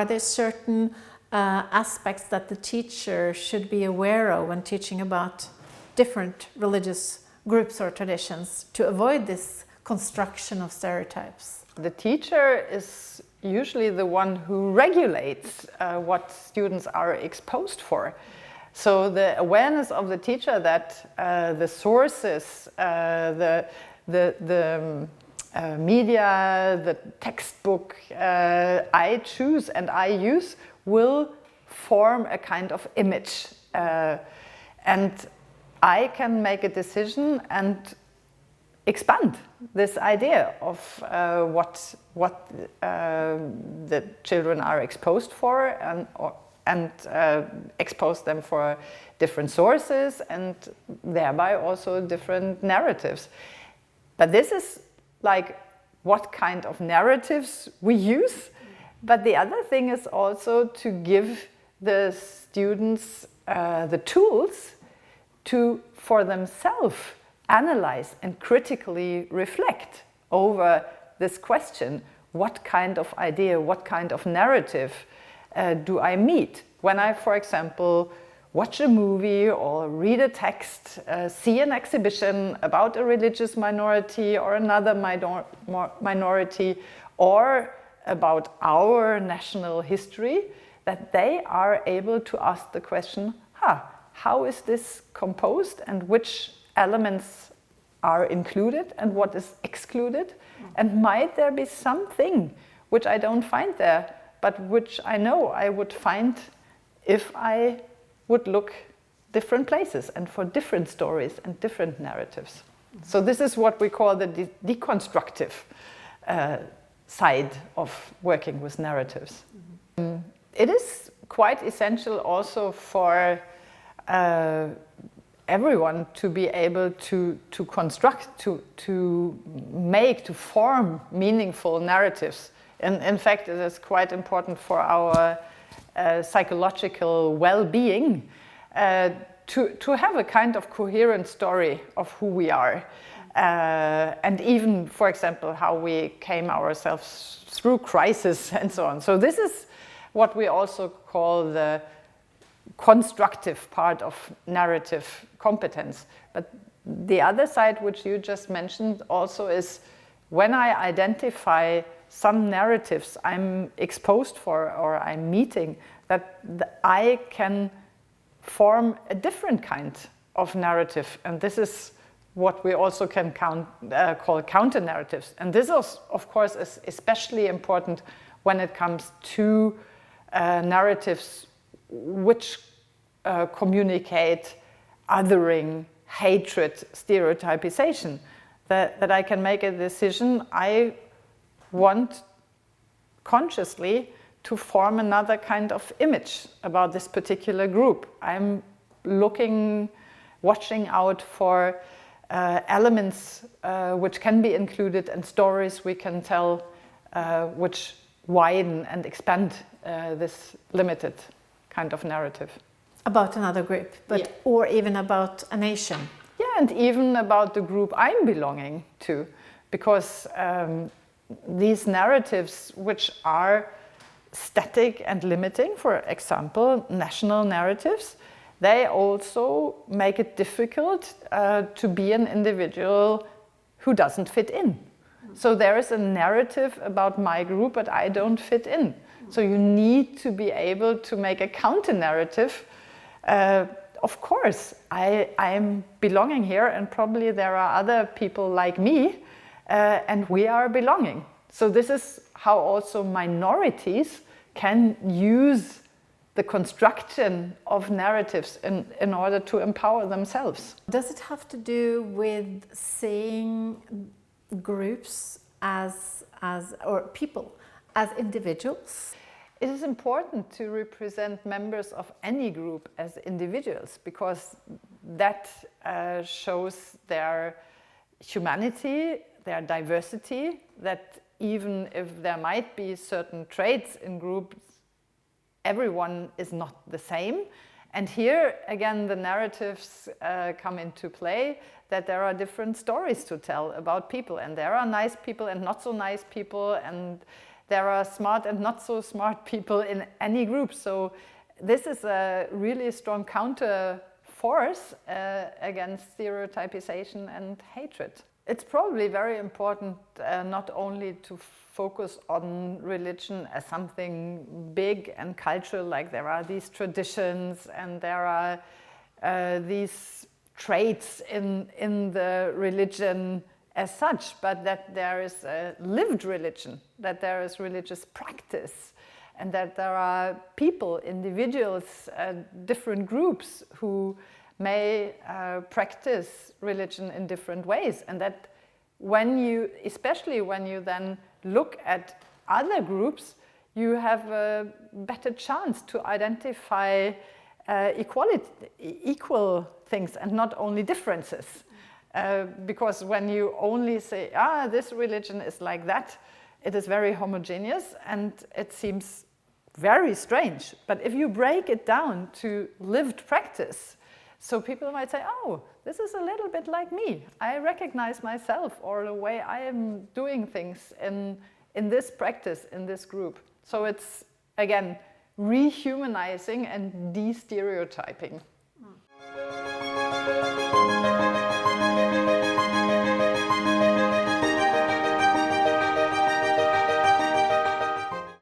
are there certain aspects that the teacher should be aware of when teaching about different religious groups or traditions to avoid this construction of stereotypes? The teacher is usually the one who regulates what students are exposed for. So the awareness of the teacher that the sources, the media, the textbook I choose and I use will form a kind of image. And I can make a decision and expand this idea of what the children are exposed for and expose them for different sources and thereby also different narratives. But this is like what kind of narratives we use. But the other thing is also to give the students the tools to, for themselves, analyze and critically reflect over this question: what kind of idea, what kind of narrative do I meet when I, for example, watch a movie or read a text, see an exhibition about a religious minority or another minority, or about our national history, that they are able to ask the question, how is this composed and which elements are included and what is excluded? And might there be something which I don't find there, but which I know I would find if I would look different places and for different stories and different narratives. So this is what we call the deconstructive side of working with narratives. It is quite essential also for everyone to be able to construct, to make, to form meaningful narratives. And in fact, it is quite important for our psychological well-being to have a kind of coherent story of who we are. And even, for example, how we came ourselves through crisis and so on. So this is what we also call the constructive part of narrative competence. But the other side, which you just mentioned also, is when I identify some narratives I'm exposed for or I'm meeting, that I can form a different kind of narrative. And this is what we also can call counter-narratives. And this is, of course, is especially important when it comes to narratives which communicate othering, hatred, stereotypization. That I can make a decision, I want consciously to form another kind of image about this particular group. I'm watching out for elements which can be included and stories we can tell which widen and expand this limited kind of narrative. About another group, but or even about a nation. Yeah, and even about the group I'm belonging to, because these narratives which are static and limiting, for example, national narratives, they also make it difficult to be an individual who doesn't fit in. So there is a narrative about my group, but I don't fit in. So you need to be able to make a counter-narrative. Of course, I'm belonging here, and probably there are other people like me, and we are belonging. So this is how also minorities can use the construction of narratives in order to empower themselves. Does it have to do with seeing groups or people as individuals? It is important to represent members of any group as individuals, because that shows their humanity, their diversity, that even if there might be certain traits in groups, everyone is not the same. And here, again, the narratives come into play, that there are different stories to tell about people. And there are nice people and not so nice people. And there are smart and not so smart people in any group. So this is a really strong counter force against stereotypization and hatred. It's probably very important not only to focus on religion as something big and cultural, like there are these traditions and there are these traits in the religion as such, but that there is a lived religion, that there is religious practice, and that there are people, individuals, different groups who may practice religion in different ways, and that when you, especially when you then look at other groups, you have a better chance to identify equal things and not only differences. Because when you only say, this religion is like that, it is very homogeneous and it seems very strange. But if you break it down to lived practice, so people might say, oh, this is a little bit like me. I recognize myself or the way I am doing things in this practice, in this group. So it's, again, rehumanizing and de-stereotyping.